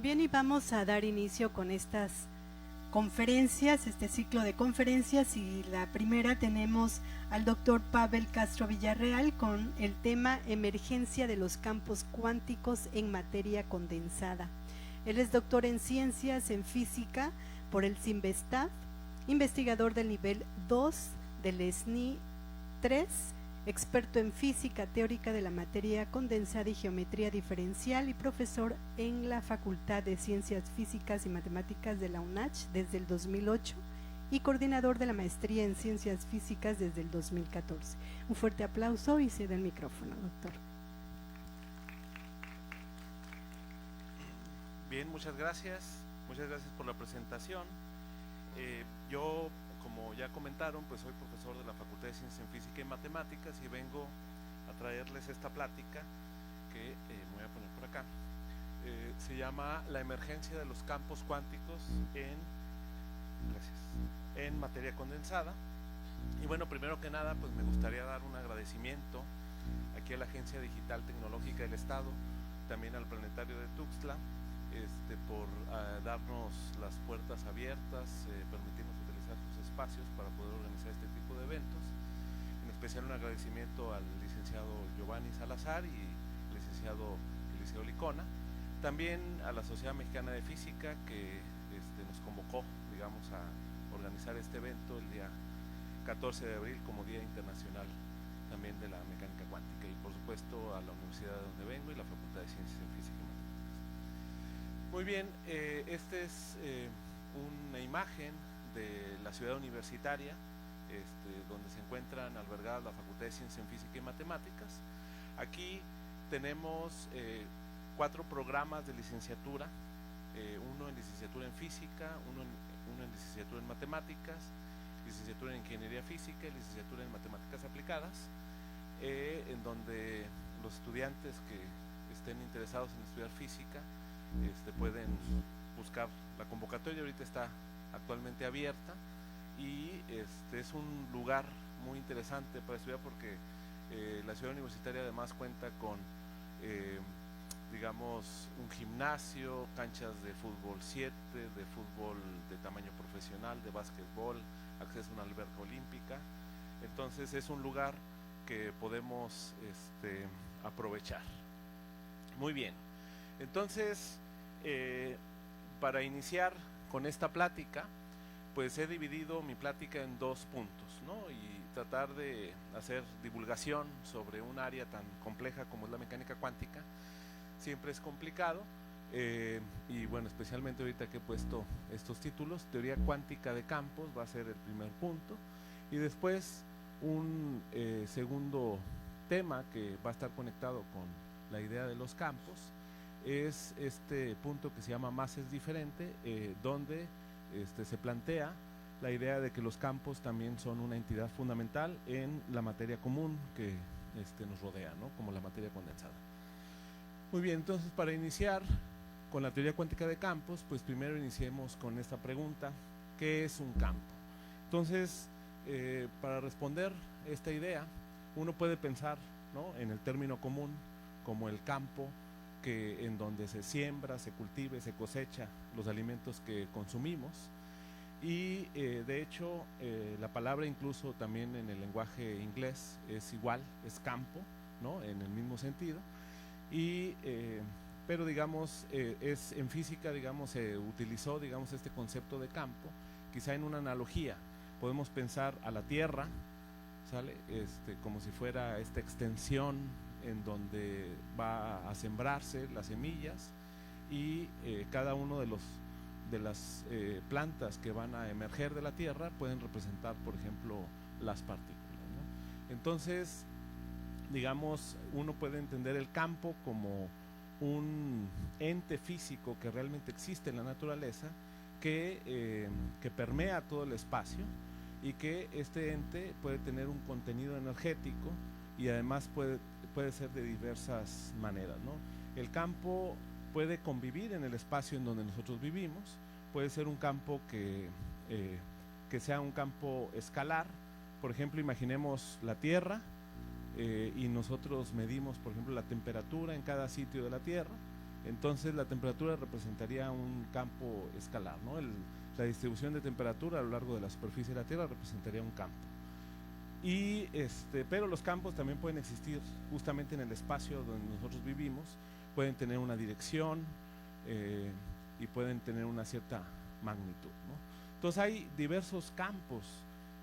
Bien, y vamos a dar inicio con estas conferencias, este ciclo de conferencias, y la primera tenemos al doctor Pavel Castro Villarreal con el tema Emergencia de los campos cuánticos en materia condensada. Él es doctor en ciencias en física por el CIMBESTAF, investigador del nivel 2 del SNI 3, experto en física teórica de la materia condensada y geometría diferencial y profesor en la Facultad de Ciencias Físicas y Matemáticas de la UNACH desde el 2008 y coordinador de la maestría en Ciencias Físicas desde el 2014. Un fuerte aplauso y cede el micrófono, doctor. Bien, muchas gracias por la presentación. Yo, como ya comentaron, pues soy profesor de la Facultad de Ciencias en Física y Matemáticas y vengo a traerles esta plática que me voy a poner por acá. Se llama La emergencia de los campos cuánticos en materia condensada. Y bueno, primero que nada, pues me gustaría dar un agradecimiento aquí a la Agencia Digital Tecnológica del Estado, también al Planetario de Tuxtla, por darnos las puertas abiertas, permitirnos utilizar sus espacios para poder organizar este tipo de eventos. En especial un agradecimiento al licenciado Giovanni Salazar y al licenciado Eliseo Licona. También a la Sociedad Mexicana de Física que nos convocó, digamos, a organizar este evento el día 14 de abril como Día Internacional también de la Mecánica Cuántica, y por supuesto a la universidad de donde vengo y la Facultad de Ciencias en Física y Matemáticas. Muy bien, esta es una imagen de la ciudad universitaria, donde se encuentran albergadas la Facultad de Ciencias en Física y Matemáticas. Aquí tenemos 4 programas de licenciatura, uno en licenciatura en física, uno en licenciatura en matemáticas, licenciatura en ingeniería física y licenciatura en matemáticas aplicadas, en donde los estudiantes que estén interesados en estudiar física pueden buscar la convocatoria. Ahorita está actualmente abierta y es un lugar muy interesante para estudiar porque la ciudad universitaria además cuenta con digamos un gimnasio, canchas de fútbol 7, de fútbol de tamaño profesional, de básquetbol, acceso a una alberca olímpica. Entonces es un lugar que podemos aprovechar. Muy bien, entonces para iniciar con esta plática, pues he dividido mi plática en 2 puntos, ¿no? Y tratar de hacer divulgación sobre un área tan compleja como es la mecánica cuántica siempre es complicado, y bueno, especialmente ahorita que he puesto estos títulos. Teoría cuántica de campos va a ser el primer punto, y después un segundo tema que va a estar conectado con la idea de los campos es este punto que se llama Más es diferente, donde se plantea la idea de que los campos también son una entidad fundamental en la materia común que nos rodea, ¿no? Como la materia condensada. Muy bien, entonces para iniciar con la teoría cuántica de campos, pues primero iniciemos con esta pregunta: ¿qué es un campo? Entonces, para responder esta idea, uno puede pensar, ¿no?, en el término común como el campo en donde se siembra, se cultiva, se cosecha los alimentos que consumimos. Y de hecho la palabra incluso también en el lenguaje inglés es igual, es campo, ¿no?, en el mismo sentido. Y pero digamos en física, digamos, se utilizó, digamos, este concepto de campo quizá en una analogía. Podemos pensar a la tierra, ¿sale?, como si fuera esta extensión en donde va a sembrarse las semillas, y cada uno de las plantas que van a emerger de la tierra pueden representar, por ejemplo, las partículas, ¿no? Entonces, digamos, uno puede entender el campo como un ente físico que realmente existe en la naturaleza, que permea todo el espacio, y que este ente puede tener un contenido energético y además puede ser de diversas maneras, ¿no? El campo puede convivir en el espacio en donde nosotros vivimos. Puede ser un campo que sea un campo escalar. Por ejemplo, imaginemos la Tierra, y nosotros medimos, por ejemplo, la temperatura en cada sitio de la Tierra, Entonces la temperatura representaría un campo escalar, ¿no? La distribución de temperatura a lo largo de la superficie de la Tierra representaría un campo. Y pero los campos también pueden existir justamente en el espacio donde nosotros vivimos, pueden tener una dirección y pueden tener una cierta magnitud, ¿no? Entonces hay diversos campos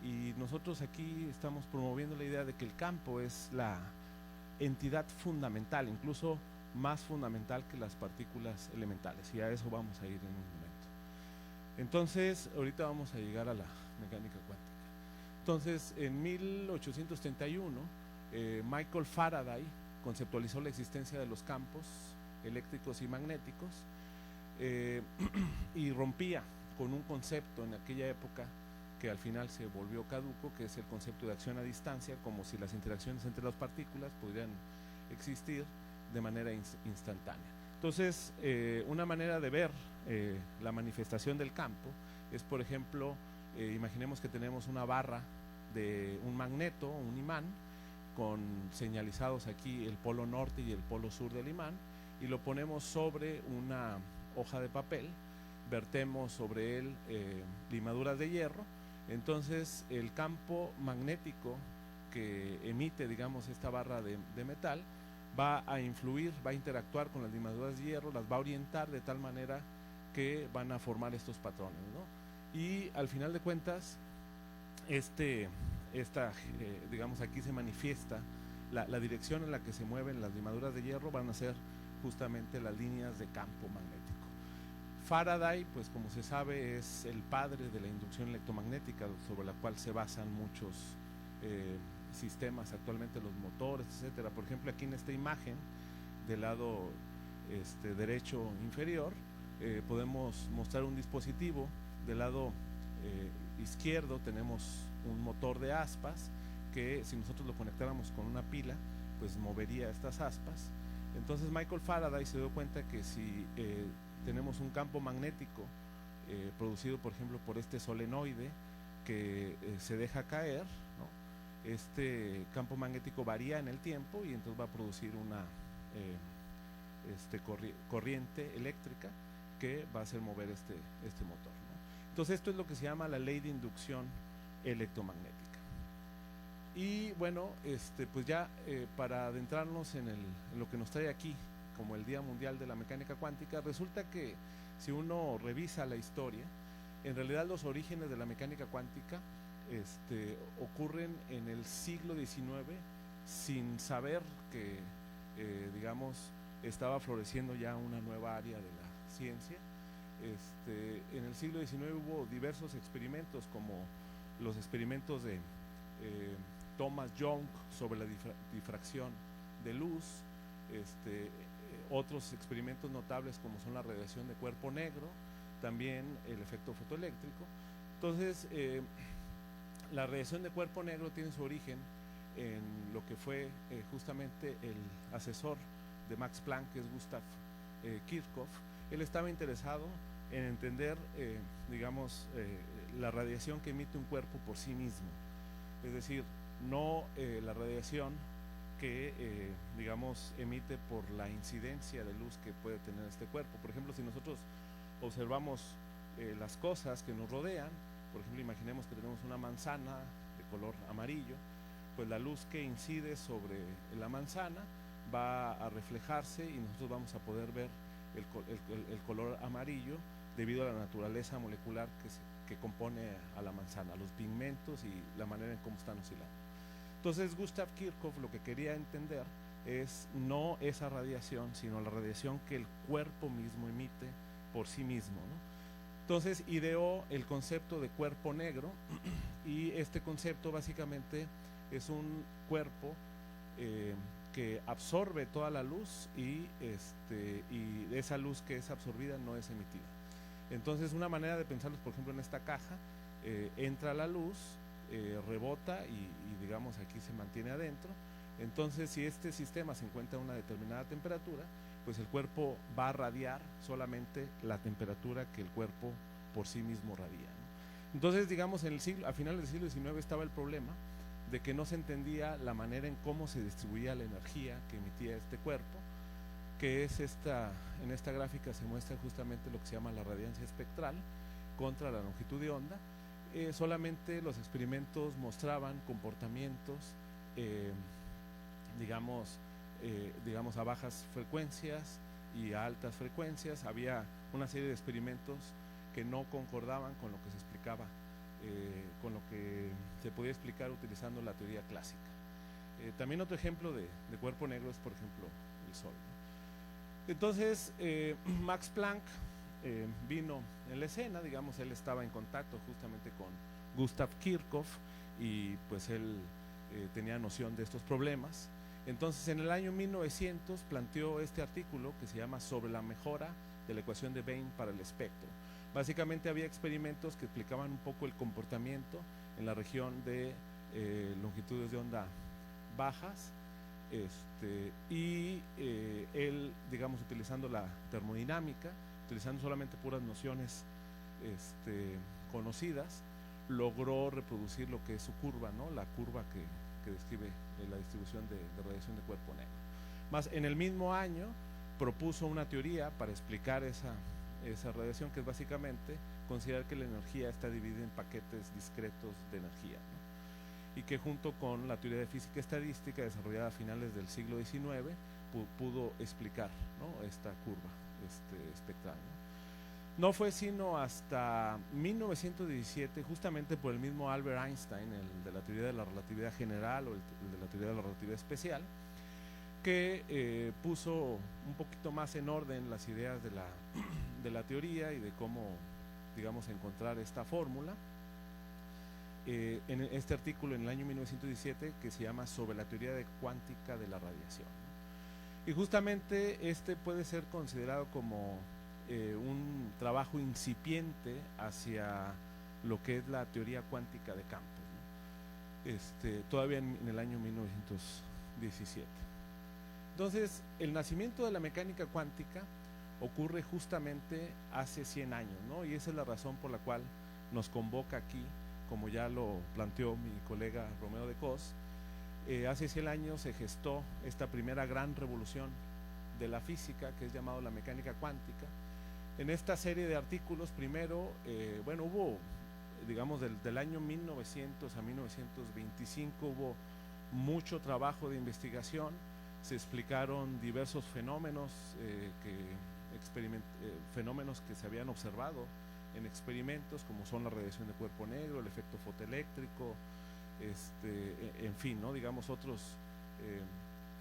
y nosotros aquí estamos promoviendo la idea de que el campo es la entidad fundamental, incluso más fundamental que las partículas elementales, y a eso vamos a ir en un momento. Entonces ahorita vamos a llegar a la mecánica cuántica. Entonces, en 1831, Michael Faraday conceptualizó la existencia de los campos eléctricos y magnéticos y rompía con un concepto en aquella época que al final se volvió caduco, que es el concepto de acción a distancia, como si las interacciones entre las partículas pudieran existir de manera instantánea. Entonces, una manera de ver la manifestación del campo es, por ejemplo, imaginemos que tenemos una barra de un magneto, un imán, con señalizados aquí el polo norte y el polo sur del imán, y lo ponemos sobre una hoja de papel, vertemos sobre él limaduras de hierro. Entonces el campo magnético que emite, digamos, esta barra de metal va a influir, va a interactuar con las limaduras de hierro, las va a orientar de tal manera que van a formar estos patrones, ¿no? Y al final de cuentas, digamos, aquí se manifiesta la dirección en la que se mueven las limaduras de hierro, van a ser justamente las líneas de campo magnético. Faraday, pues como se sabe, es el padre de la inducción electromagnética, sobre la cual se basan muchos sistemas actualmente, los motores, etcétera. Por ejemplo, aquí en esta imagen del lado derecho inferior podemos mostrar un dispositivo. Del lado izquierdo tenemos un motor de aspas que, si nosotros lo conectáramos con una pila, pues movería estas aspas. Entonces Michael Faraday se dio cuenta que si tenemos un campo magnético producido, por ejemplo, por este solenoide que se deja caer, ¿no? Este campo magnético varía en el tiempo y entonces va a producir una corriente eléctrica que va a hacer mover este motor, ¿no? Entonces esto es lo que se llama la ley de inducción electromagnética. Y bueno, pues ya para adentrarnos en lo que nos trae aquí como el Día Mundial de la Mecánica Cuántica, resulta que si uno revisa la historia, en realidad los orígenes de la mecánica cuántica ocurren en el siglo XIX, sin saber que digamos estaba floreciendo ya una nueva área de la ciencia. En el siglo XIX hubo diversos experimentos, como los experimentos de Thomas Young sobre la difracción de luz, otros experimentos notables como son la radiación de cuerpo negro, también el efecto fotoeléctrico. Entonces la radiación de cuerpo negro tiene su origen en lo que fue justamente el asesor de Max Planck, que es Gustav Kirchhoff. Él estaba interesado en entender digamos la radiación que emite un cuerpo por sí mismo, es decir, no la radiación que digamos emite por la incidencia de luz que puede tener este cuerpo. Por ejemplo, si nosotros observamos las cosas que nos rodean, por ejemplo, imaginemos que tenemos una manzana de color amarillo, pues la luz que incide sobre la manzana va a reflejarse y nosotros vamos a poder ver el color amarillo debido a la naturaleza molecular que compone a la manzana, los pigmentos y la manera en cómo están oscilando. Entonces Gustav Kirchhoff lo que quería entender es no esa radiación, sino la radiación que el cuerpo mismo emite por sí mismo, ¿no? Entonces ideó el concepto de cuerpo negro, y este concepto básicamente es un cuerpo que absorbe toda la luz y esa luz que es absorbida no es emitida. Entonces una manera de pensarlo, por ejemplo, en esta caja, entra la luz, rebota y digamos aquí se mantiene adentro. Entonces si este sistema se encuentra a una determinada temperatura, pues el cuerpo va a radiar solamente la temperatura que el cuerpo por sí mismo radia, ¿no? Entonces digamos a finales del siglo XIX estaba el problema de que no se entendía la manera en cómo se distribuía la energía que emitía este cuerpo, que es en esta gráfica se muestra justamente lo que se llama la radiancia espectral contra la longitud de onda. Solamente los experimentos mostraban comportamientos, digamos a bajas frecuencias y a altas frecuencias. Había una serie de experimentos que no concordaban con lo que se explicaba, con lo que se podía explicar utilizando la teoría clásica. También otro ejemplo de cuerpo negro es, por ejemplo, el Sol, ¿no? Entonces, Max Planck vino en la escena, digamos, él estaba en contacto justamente con Gustav Kirchhoff y pues él tenía noción de estos problemas. Entonces, en el año 1900 planteó este artículo que se llama Sobre la mejora de la ecuación de Bain para el espectro. Básicamente había experimentos que explicaban un poco el comportamiento en la región de longitudes de onda bajas, y él, digamos, utilizando la termodinámica, utilizando solamente puras nociones conocidas, logró reproducir lo que es su curva, ¿no? La curva que describe la distribución de radiación de cuerpo negro. Más en el mismo año propuso una teoría para explicar esa radiación, que es básicamente considerar que la energía está dividida en paquetes discretos de energía, ¿no? Y que junto con la teoría de física estadística desarrollada a finales del siglo XIX pudo explicar, ¿no? Esta curva espectral, ¿no? No fue sino hasta 1917, justamente por el mismo Albert Einstein, el de la teoría de la relatividad general o el de la teoría de la relatividad especial, que puso un poquito más en orden las ideas de la teoría y de cómo, digamos, encontrar esta fórmula. En este artículo en el año 1917 que se llama Sobre la teoría cuántica de la radiación, ¿no? Y justamente puede ser considerado como un trabajo incipiente hacia lo que es la teoría cuántica de campos, ¿no? Todavía en el año 1917. Entonces, el nacimiento de la mecánica cuántica ocurre justamente hace 100 años, ¿no? Y esa es la razón por la cual nos convoca aquí, como ya lo planteó mi colega Romeo de Cos. Hace 100 años se gestó esta primera gran revolución de la física, que es llamado la mecánica cuántica. En esta serie de artículos, primero, hubo, digamos, del año 1900 a 1925, hubo mucho trabajo de investigación. Se explicaron diversos fenómenos, fenómenos que se habían observado en experimentos, como son la radiación de cuerpo negro, el efecto fotoeléctrico, en fin, ¿no? Digamos, otros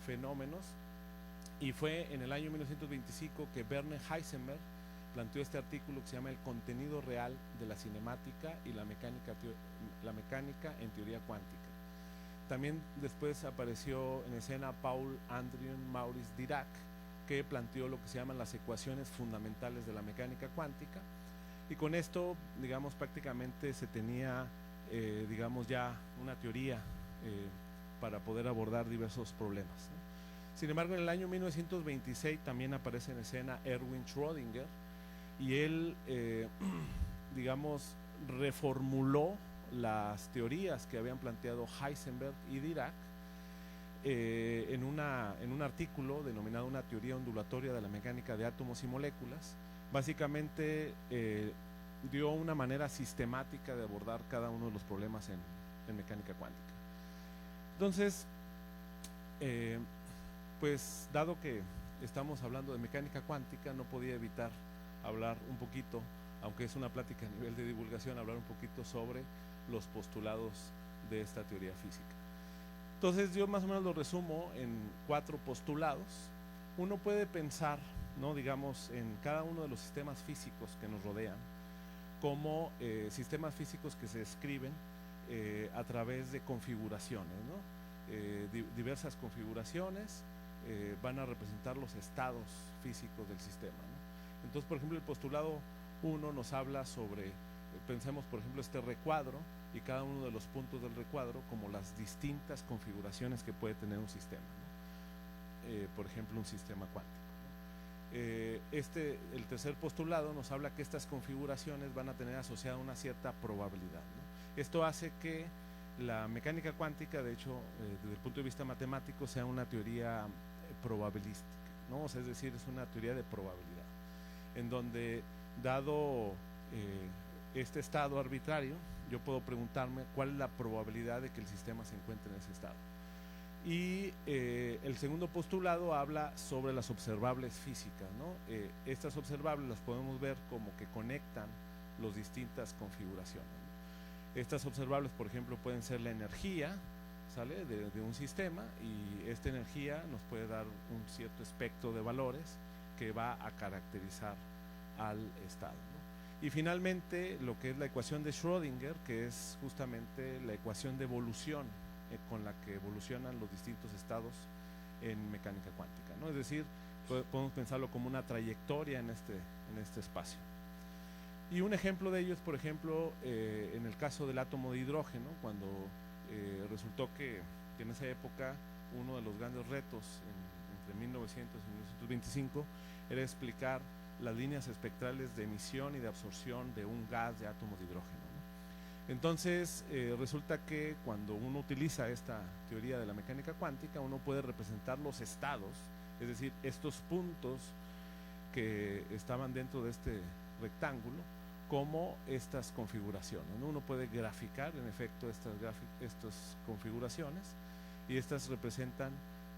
fenómenos. Y fue en el año 1925 que Werner Heisenberg planteó este artículo que se llama El contenido real de la cinemática y la mecánica en teoría cuántica. También después apareció en escena Paul André Maurice Dirac, que planteó lo que se llaman las ecuaciones fundamentales de la mecánica cuántica. Y con esto, digamos, prácticamente se tenía, digamos, ya una teoría para poder abordar diversos problemas, ¿no? Sin embargo, en el año 1926 también aparece en escena Erwin Schrödinger, y él, digamos, reformuló las teorías que habían planteado Heisenberg y Dirac en un artículo denominado Una teoría ondulatoria de la mecánica de átomos y moléculas. Básicamente dio una manera sistemática de abordar cada uno de los problemas en mecánica cuántica. Entonces, pues dado que estamos hablando de mecánica cuántica, no podía evitar hablar un poquito, aunque es una plática a nivel de divulgación, hablar un poquito sobre los postulados de esta teoría física. Entonces yo más o menos lo resumo en 4 postulados. Uno puede pensar, ¿no? Digamos, en cada uno de los sistemas físicos que nos rodean como sistemas físicos que se describen a través de configuraciones, ¿no? Diversas configuraciones van a representar los estados físicos del sistema, ¿no? Entonces, por ejemplo, el postulado 1 nos habla sobre, pensemos por ejemplo este recuadro y cada uno de los puntos del recuadro como las distintas configuraciones que puede tener un sistema, ¿no? Por ejemplo, un sistema cuántico, ¿no? El tercer postulado nos habla que estas configuraciones van a tener asociada una cierta probabilidad, ¿no? Esto hace que la mecánica cuántica, de hecho, desde el punto de vista matemático, sea una teoría probabilística. ¿no? O sea, es decir, es una teoría de probabilidad, en donde, dado este estado arbitrario, yo puedo preguntarme cuál es la probabilidad de que el sistema se encuentre en ese estado. Y el segundo postulado habla sobre las observables físicas, ¿no? Estas observables las podemos ver como que conectan las distintas configuraciones, ¿no? Estas observables, por ejemplo, pueden ser la energía, ¿sale?, de un sistema, y esta energía nos puede dar un cierto espectro de valores que va a caracterizar al estado, ¿no? Y finalmente, lo que es la ecuación de Schrödinger, que es justamente la ecuación de evolución con la que evolucionan los distintos estados en mecánica cuántica, ¿no? Es decir, podemos pensarlo como una trayectoria en este espacio. Y un ejemplo de ello es, por ejemplo, en el caso del átomo de hidrógeno, cuando resultó que en esa época uno de los grandes retos entre 1900 y 1925 era explicar las líneas espectrales de emisión y de absorción de un gas de átomo de hidrógeno, ¿no? Entonces resulta que cuando uno utiliza esta teoría de la mecánica cuántica, uno puede representar los estados, es decir, estos puntos que estaban dentro de este rectángulo, como estas configuraciones, ¿no? Uno puede graficar en efecto estas configuraciones, y estas representan,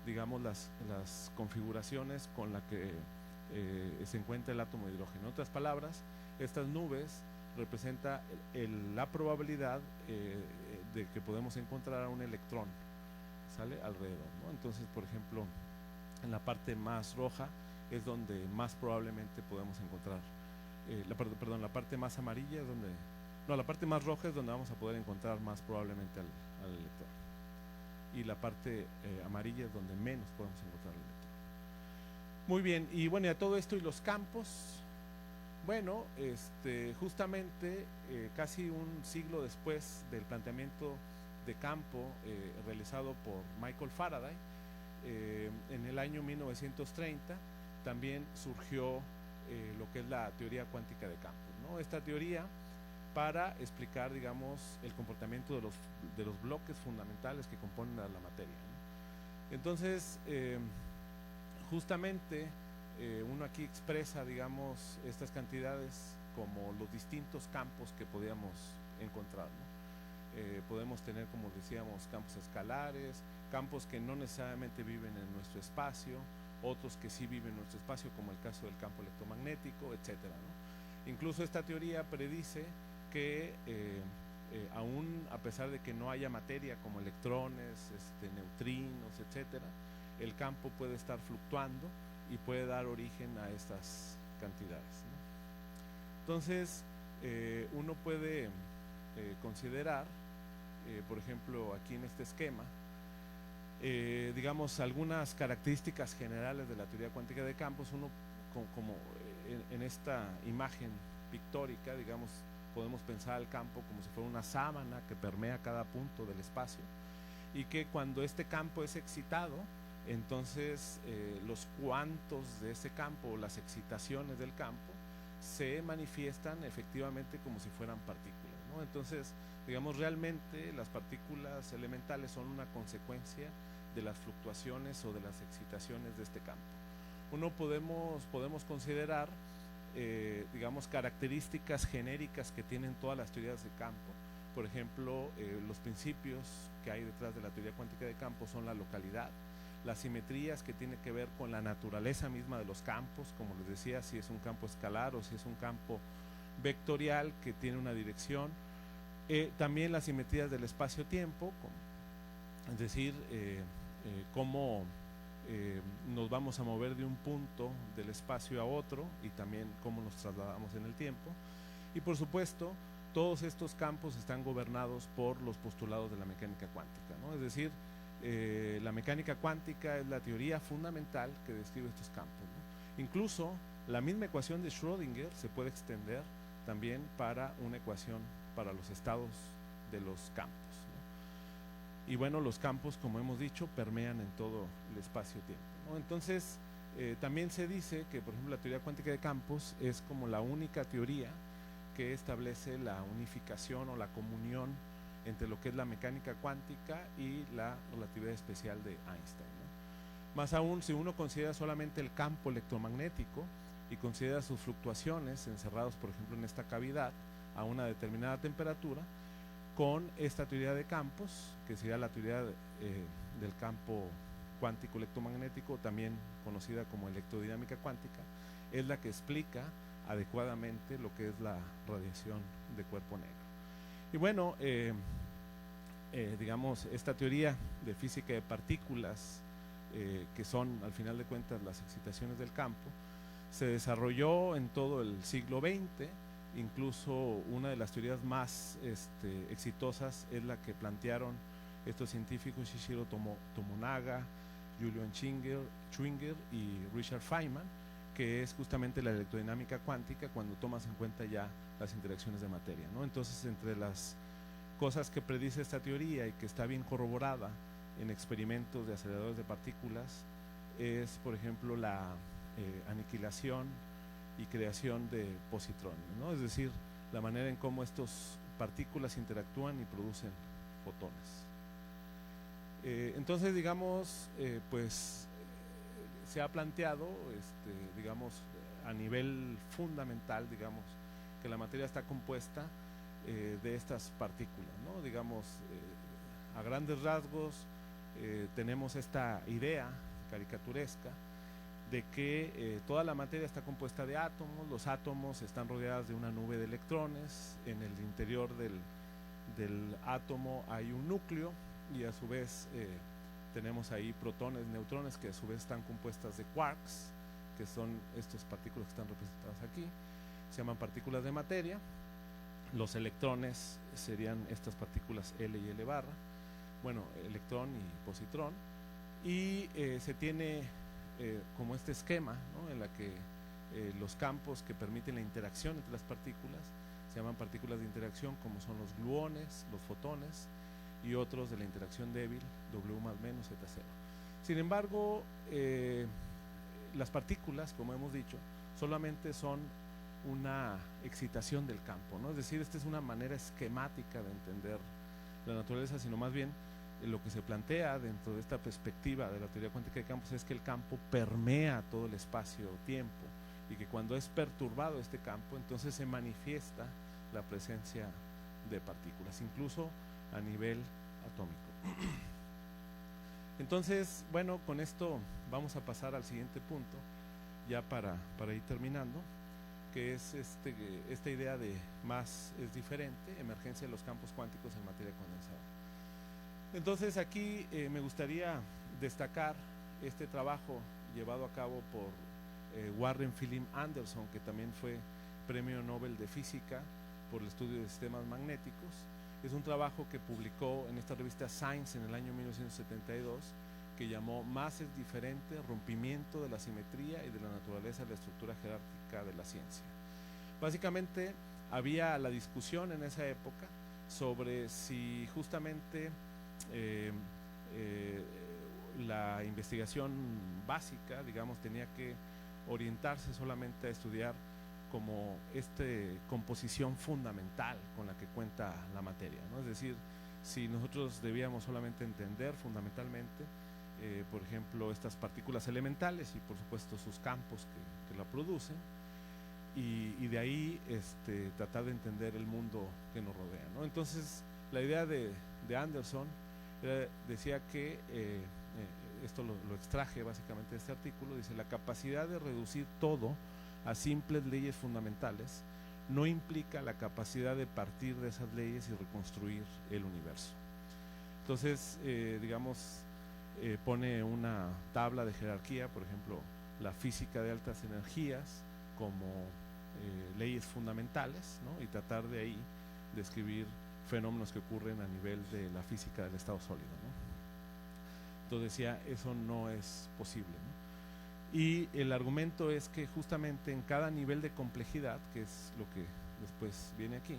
digamos, las configuraciones con las que se encuentra el átomo de hidrógeno. En otras palabras, estas nubes representa la probabilidad de que podemos encontrar a un electrón, ¿sale?, alrededor, ¿no? Entonces, por ejemplo, en la parte más roja es donde más probablemente podemos encontrar, la parte más amarilla es donde, no, la parte más roja es donde vamos a poder encontrar más probablemente al electrón, y la parte amarilla es donde menos podemos encontrar al electrón. Muy bien, y bueno, y a todo esto y los campos, bueno, justamente casi un siglo después del planteamiento de campo realizado por Michael Faraday, en el año 1930 también surgió lo que es la teoría cuántica de campos, ¿no? Esta teoría para explicar, digamos, el comportamiento de los bloques fundamentales que componen a la materia, ¿no? Entonces, justamente uno aquí expresa, digamos, estas cantidades como los distintos campos que podíamos encontrar, ¿no? Podemos tener, como decíamos, campos escalares, campos que no necesariamente viven en nuestro espacio, otros que sí viven en nuestro espacio, como el caso del campo electromagnético, etcétera, ¿no? Incluso esta teoría predice que aún a pesar de que no haya materia como electrones, neutrinos, etcétera, el campo puede estar fluctuando y puede dar origen a estas cantidades, ¿no? Entonces, uno puede considerar, por ejemplo, aquí en este esquema, digamos, algunas características generales de la teoría cuántica de campos. Uno, como en esta imagen pictórica, digamos, podemos pensar al campo como si fuera una sábana que permea cada punto del espacio, y que cuando este campo es excitado, entonces los cuantos de ese campo, las excitaciones del campo, se manifiestan efectivamente como si fueran partículas, ¿no? Entonces, digamos, realmente las partículas elementales son una consecuencia de las fluctuaciones o de las excitaciones de este campo. Uno podemos considerar, digamos, características genéricas que tienen todas las teorías de campo. Por ejemplo, los principios que hay detrás de la teoría cuántica de campo son la localidad, las simetrías que tienen que ver con la naturaleza misma de los campos, como les decía, si es un campo escalar o si es un campo vectorial que tiene una dirección. También las simetrías del espacio-tiempo, es decir, cómo nos vamos a mover de un punto del espacio a otro, y también cómo nos trasladamos en el tiempo. Y por supuesto, todos estos campos están gobernados por los postulados de la mecánica cuántica, ¿no? Es decir, la mecánica cuántica es la teoría fundamental que describe estos campos, ¿no? Incluso la misma ecuación de Schrödinger se puede extender también para una ecuación para los estados de los campos, ¿no? Y bueno, los campos, como hemos dicho, permean en todo el espacio-tiempo, ¿no? Entonces, también se dice que, por ejemplo, la teoría cuántica de campos es como la única teoría que establece la unificación o la comunión entre lo que es la mecánica cuántica y la relatividad especial de Einstein, ¿no? Más aún, si uno considera solamente el campo electromagnético y considera sus fluctuaciones encerrados, por ejemplo, en esta cavidad a una determinada temperatura, con esta teoría de campos, que sería la teoría del campo cuántico electromagnético, también conocida como electrodinámica cuántica, es la que explica adecuadamente lo que es la radiación de cuerpo negro. Y bueno, digamos, esta teoría de física de partículas, que son al final de cuentas las excitaciones del campo, se desarrolló en todo el siglo XX. Incluso una de las teorías más exitosas es la que plantearon estos científicos Shishiro Tomonaga, Julian Schwinger y Richard Feynman, que es justamente la electrodinámica cuántica cuando tomas en cuenta ya las interacciones de materia, ¿no? Entonces, entre las cosas que predice esta teoría y que está bien corroborada en experimentos de aceleradores de partículas es, por ejemplo, la aniquilación y creación de positrones, ¿no? Es decir, la manera en cómo estas partículas interactúan y producen fotones. Entonces, digamos, pues se ha planteado, digamos, a nivel fundamental, digamos, que la materia está compuesta de estas partículas, ¿no? Digamos, a grandes rasgos, tenemos esta idea caricaturesca de que toda la materia está compuesta de átomos. Los átomos están rodeados de una nube de electrones. En el interior del átomo hay un núcleo y a su vez tenemos ahí protones, neutrones, que a su vez están compuestas de quarks, que son estas partículas que están representadas aquí, se llaman partículas de materia. Los electrones serían estas partículas L y L barra, bueno, electrón y positrón, y se tiene como este esquema, ¿no?, en la que los campos que permiten la interacción entre las partículas se llaman partículas de interacción, como son los gluones, los fotones y otros de la interacción débil, W más menos, Z0. Sin embargo, las partículas, como hemos dicho, solamente son una excitación del campo, ¿no? Es decir, esta es una manera esquemática de entender la naturaleza, sino más bien lo que se plantea dentro de esta perspectiva de la teoría cuántica de campos es que el campo permea todo el espacio-tiempo y que cuando es perturbado este campo, entonces se manifiesta la presencia de partículas, incluso a nivel atómico. Entonces, bueno, con esto vamos a pasar al siguiente punto, ya para ir terminando, que es esta idea de más es diferente, emergencia de los campos cuánticos en materia condensada. Entonces aquí me gustaría destacar este trabajo llevado a cabo por Warren Philip Anderson, que también fue Premio Nobel de Física por el estudio de sistemas magnéticos. Es un trabajo que publicó en esta revista Science en el año 1972, que llamó Más es diferente, rompimiento de la simetría y de la naturaleza de la estructura jerárquica de la ciencia. Básicamente había la discusión en esa época sobre si justamente la investigación básica, digamos, tenía que orientarse solamente a estudiar como composición fundamental con la que cuenta la materia, ¿no? Es decir, si nosotros debíamos solamente entender fundamentalmente, por ejemplo, estas partículas elementales y por supuesto sus campos que la producen, y de ahí tratar de entender el mundo que nos rodea, ¿no? Entonces, la idea de Anderson decía que, esto lo extraje básicamente de este artículo, dice: la capacidad de reducir todo a simples leyes fundamentales no implica la capacidad de partir de esas leyes y reconstruir el universo. Entonces, digamos, pone una tabla de jerarquía, por ejemplo, la física de altas energías como leyes fundamentales, ¿no? Y tratar de ahí describir fenómenos que ocurren a nivel de la física del estado sólido, ¿no? Entonces decía, eso no es posible, ¿no? Y el argumento es que justamente en cada nivel de complejidad, que es lo que después viene aquí,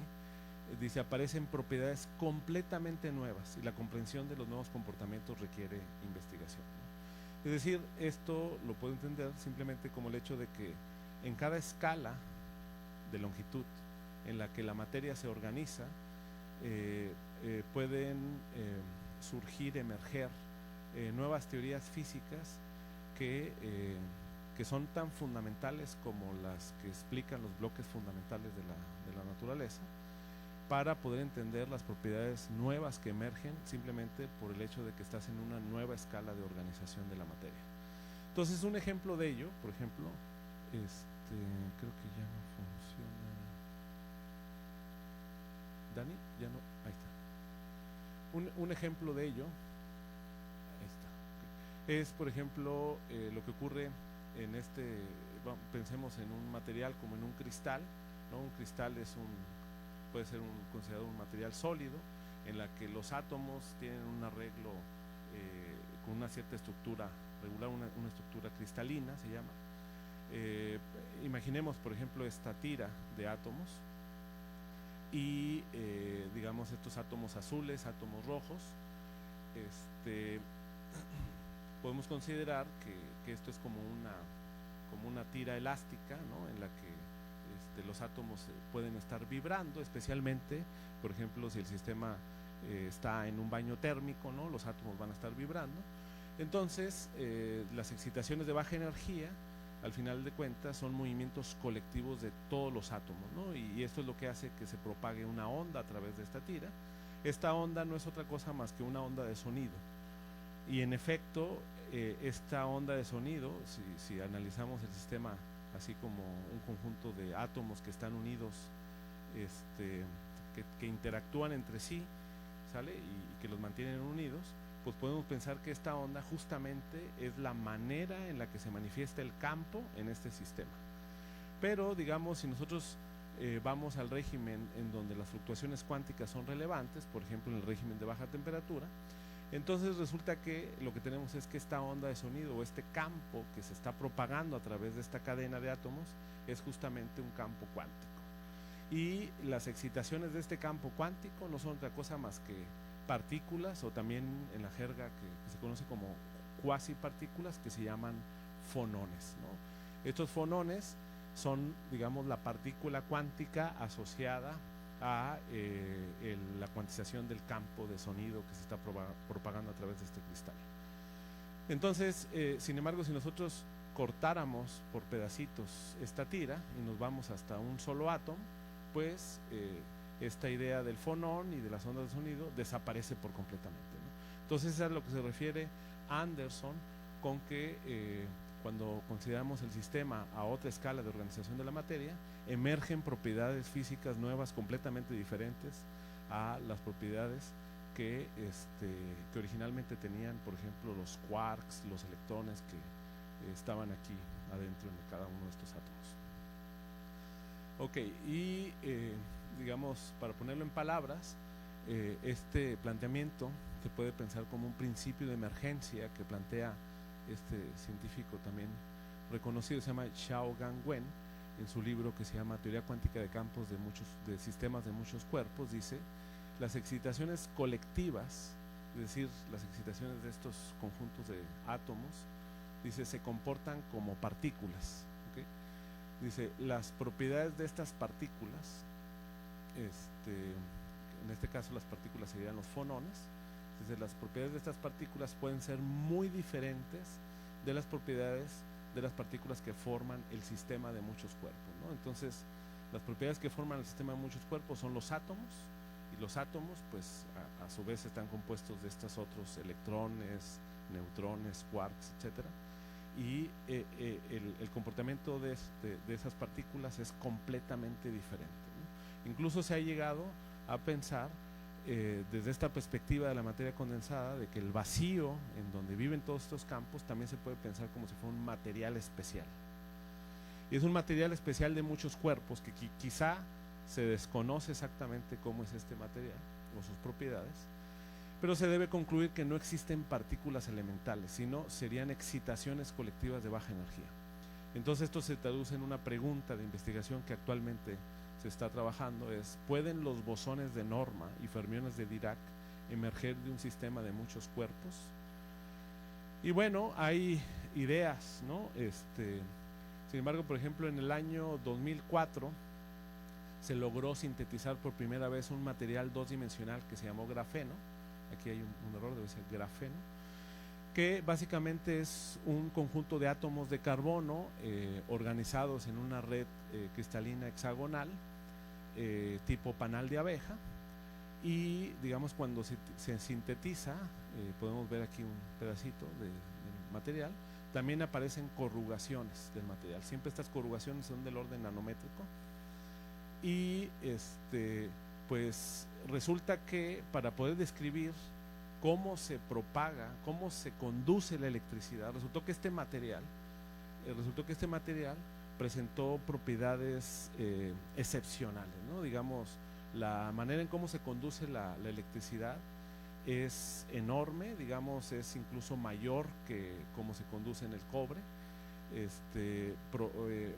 dice, aparecen propiedades completamente nuevas y la comprensión de los nuevos comportamientos requiere investigación, ¿no? Es decir, esto lo puedo entender simplemente como el hecho de que en cada escala de longitud en la que la materia se organiza, pueden surgir, emerger nuevas teorías físicas que son tan fundamentales como las que explican los bloques fundamentales de la naturaleza, para poder entender las propiedades nuevas que emergen simplemente por el hecho de que estás en una nueva escala de organización de la materia. Entonces, un ejemplo de ello, por ejemplo, creo que ya no funciona. Dani, ya no, ahí está. Un ejemplo de ello, ahí está, es por ejemplo lo que ocurre en pensemos en un material como en un cristal, ¿no? Un cristal puede ser considerado un material sólido, en la que los átomos tienen un arreglo con una cierta estructura regular, una estructura cristalina se llama. Imaginemos por ejemplo esta tira de átomos y digamos estos átomos azules, átomos rojos. Podemos considerar que esto es como una tira elástica, ¿no? En la que los átomos pueden estar vibrando, especialmente, por ejemplo, si el sistema está en un baño térmico, ¿no? Los átomos van a estar vibrando. Entonces, las excitaciones de baja energía, al final de cuentas, son movimientos colectivos de todos los átomos, ¿no? Y esto es lo que hace que se propague una onda a través de esta tira. Esta onda no es otra cosa más que una onda de sonido. Y en efecto, esta onda de sonido, si analizamos el sistema así como un conjunto de átomos que están unidos, que interactúan entre sí, ¿sale? Y que los mantienen unidos, pues podemos pensar que esta onda justamente es la manera en la que se manifiesta el campo en este sistema. Pero digamos, si nosotros vamos al régimen en donde las fluctuaciones cuánticas son relevantes, por ejemplo en el régimen de baja temperatura, entonces resulta que lo que tenemos es que esta onda de sonido o este campo que se está propagando a través de esta cadena de átomos es justamente un campo cuántico. Y las excitaciones de este campo cuántico no son otra cosa más que partículas, o también en la jerga que se conoce como cuasipartículas, que se llaman fonones, ¿no? Estos fonones son, digamos, la partícula cuántica asociada a la cuantización del campo de sonido que se está propagando a través de este cristal. Entonces, sin embargo, si nosotros cortáramos por pedacitos esta tira y nos vamos hasta un solo átomo, pues esta idea del fonón y de las ondas de sonido desaparece por completamente, ¿no? Entonces, eso es a lo que se refiere Anderson con que cuando consideramos el sistema a otra escala de organización de la materia, emergen propiedades físicas nuevas completamente diferentes a las propiedades que originalmente tenían, por ejemplo, los quarks, los electrones que estaban aquí adentro de cada uno de estos átomos. Ok, y digamos, para ponerlo en palabras, este planteamiento se puede pensar como un principio de emergencia que plantea este científico también reconocido, se llama Xiao-Gang Wen, en su libro que se llama Teoría cuántica de campos de sistemas de muchos cuerpos. Dice: las excitaciones colectivas, es decir, las excitaciones de estos conjuntos de átomos, dice, se comportan como partículas, ¿okay? Dice, las propiedades de estas partículas, en este caso las partículas serían los fonones. Dice, las propiedades de estas partículas pueden ser muy diferentes de las propiedades de las partículas que forman el sistema de muchos cuerpos, ¿no? Entonces, las propiedades que forman el sistema de muchos cuerpos son los átomos, y los átomos, pues, a su vez están compuestos de estos otros electrones, neutrones, quarks, etcétera. Y el comportamiento de esas partículas es completamente diferente, ¿no? Incluso se ha llegado a pensar desde esta perspectiva de la materia condensada, de que el vacío en donde viven todos estos campos también se puede pensar como si fuera un material especial. Y es un material especial de muchos cuerpos que quizá se desconoce exactamente cómo es este material o sus propiedades, pero se debe concluir que no existen partículas elementales, sino serían excitaciones colectivas de baja energía. Entonces esto se traduce en una pregunta de investigación que actualmente se está trabajando, es: ¿pueden los bosones de norma y fermiones de Dirac emerger de un sistema de muchos cuerpos? Y bueno, hay ideas, ¿no? Sin embargo, por ejemplo, en el año 2004 se logró sintetizar por primera vez un material 2 dimensional que se llamó grafeno. Aquí hay un error, debe ser grafeno, que básicamente es un conjunto de átomos de carbono organizados en una red cristalina hexagonal tipo panal de abeja, y digamos cuando se sintetiza, podemos ver aquí un pedacito del material, también aparecen corrugaciones del material. Siempre estas corrugaciones son del orden nanométrico, y pues resulta que para poder describir cómo se propaga, cómo se conduce la electricidad, resultó que este material presentó propiedades excepcionales, ¿no? Digamos, la manera en cómo se conduce la electricidad es enorme, digamos, es incluso mayor que cómo se conduce en el cobre.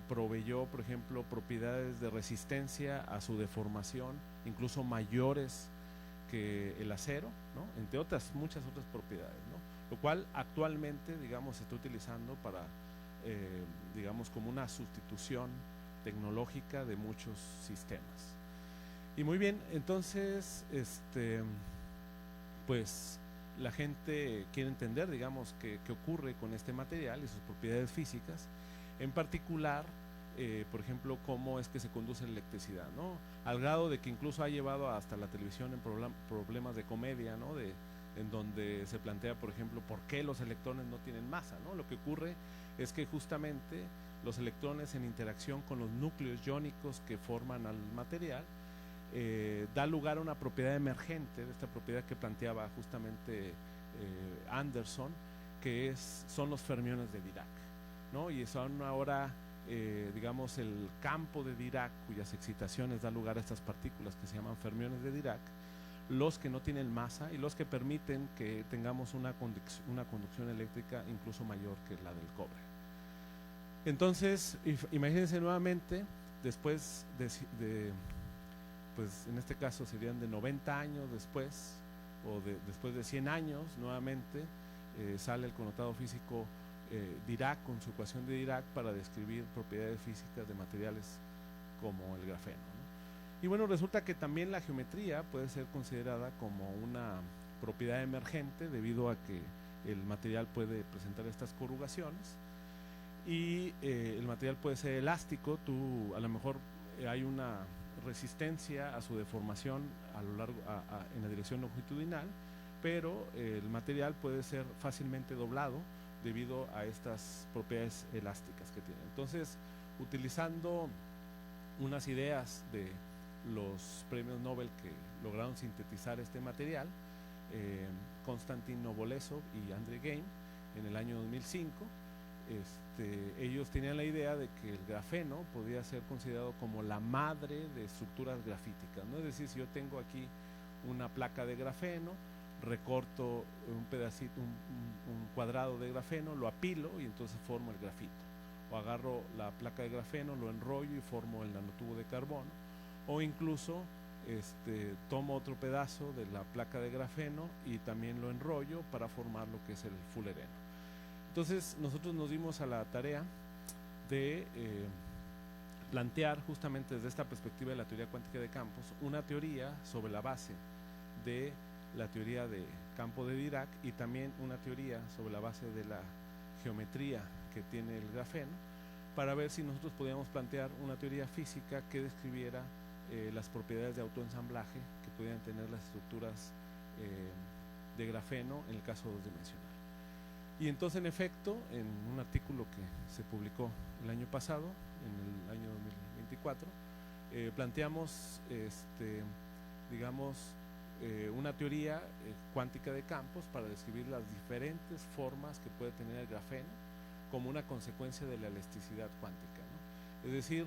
Proveyó, por ejemplo, propiedades de resistencia a su deformación, incluso mayores que el acero, ¿no? Entre otras, muchas otras propiedades, ¿no? Lo cual actualmente, digamos, se está utilizando para, digamos, como una sustitución tecnológica de muchos sistemas. Y muy bien, entonces, pues la gente quiere entender, digamos, qué ocurre con este material y sus propiedades físicas, en particular, por ejemplo, cómo es que se conduce la electricidad, ¿no? Al grado de que incluso ha llevado hasta la televisión en problemas de comedia, ¿no? En donde se plantea, por ejemplo, por qué los electrones no tienen masa, ¿no? Lo que ocurre es que justamente los electrones, en interacción con los núcleos iónicos que forman al material, da lugar a una propiedad emergente, de esta propiedad que planteaba justamente Anderson, que son los fermiones de Dirac, ¿no? Y son ahora, digamos, el campo de Dirac, cuyas excitaciones dan lugar a estas partículas que se llaman fermiones de Dirac, los que no tienen masa y los que permiten que tengamos una conducción eléctrica incluso mayor que la del cobre. Entonces, imagínense nuevamente, después pues en este caso serían de 90 años después, o después de 100 años, nuevamente sale el connotado físico Dirac con su ecuación de Dirac para describir propiedades físicas de materiales como el grafeno, ¿no? Y bueno, resulta que también la geometría puede ser considerada como una propiedad emergente, debido a que el material puede presentar estas corrugaciones, y el material puede ser elástico. A lo mejor hay una resistencia a su deformación a lo largo en la dirección longitudinal, pero el material puede ser fácilmente doblado debido a estas propiedades elásticas que tiene. Entonces, utilizando unas ideas de los premios Nobel que lograron sintetizar este material, Konstantin Novolesov y Andrei Geim, en el año 2005, ellos tenían la idea de que el grafeno podía ser considerado como la madre de estructuras grafíticas, ¿no? Es decir, si yo tengo aquí una placa de grafeno, recorto un pedacito, un cuadrado de grafeno, lo apilo y entonces formo el grafito. O agarro la placa de grafeno, lo enrollo y formo el nanotubo de carbono. O incluso tomo otro pedazo de la placa de grafeno y también lo enrollo para formar lo que es el fullereno. Entonces nosotros nos dimos a la tarea de plantear, justamente desde esta perspectiva de la teoría cuántica de campos, una teoría sobre la base de la teoría de campo de Dirac, y también una teoría sobre la base de la geometría que tiene el grafeno, para ver si nosotros podíamos plantear una teoría física que describiera las propiedades de autoensamblaje que pudieran tener las estructuras de grafeno en el caso dos-dimensional. Y entonces, en efecto, en un artículo que se publicó el año pasado, en el año 2024, planteamos, digamos, una teoría cuántica de campos para describir las diferentes formas que puede tener el grafeno como una consecuencia de la elasticidad cuántica, ¿no? Es decir,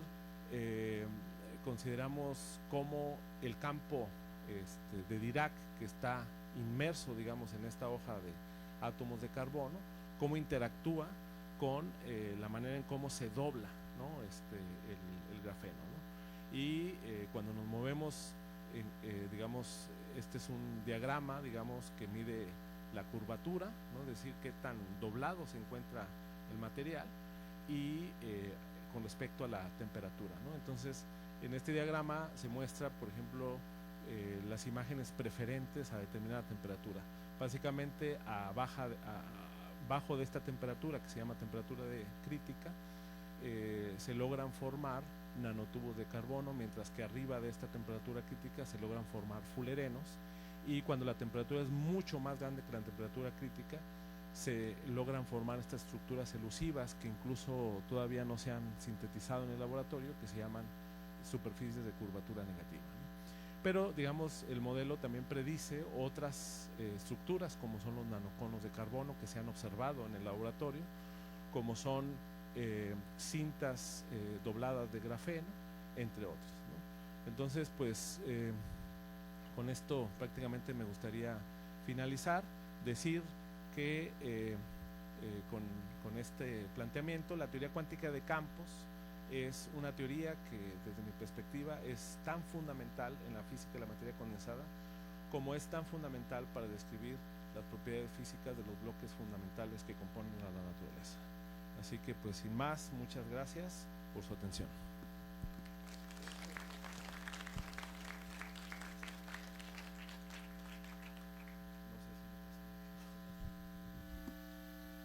consideramos cómo el campo de Dirac, que está inmerso, digamos, en esta hoja de átomos de carbono, cómo interactúa con la manera en cómo se dobla, ¿no? el grafeno, ¿no? Y cuando nos movemos, digamos, este es un diagrama, digamos, que mide la curvatura, ¿no? Es decir, qué tan doblado se encuentra el material, y con respecto a la temperatura, ¿no? Entonces, en este diagrama se muestra, por ejemplo, las imágenes preferentes a determinada temperatura. Básicamente a bajo de esta temperatura, que se llama temperatura crítica, se logran formar nanotubos de carbono, mientras que arriba de esta temperatura crítica se logran formar fullerenos, y cuando la temperatura es mucho más grande que la temperatura crítica, se logran formar estas estructuras elusivas que incluso todavía no se han sintetizado en el laboratorio, que se llaman superficies de curvatura negativa, ¿no? Pero digamos, el modelo también predice otras estructuras, como son los nanoconos de carbono que se han observado en el laboratorio, como son cintas dobladas de grafeno, entre otros, ¿no? Entonces, pues con esto prácticamente me gustaría finalizar, decir que con este planteamiento, la teoría cuántica de campos es una teoría que desde mi perspectiva es tan fundamental en la física de la materia condensada como es tan fundamental para describir las propiedades físicas de los bloques fundamentales que componen a la naturaleza. Así que pues sin más, muchas gracias por su atención.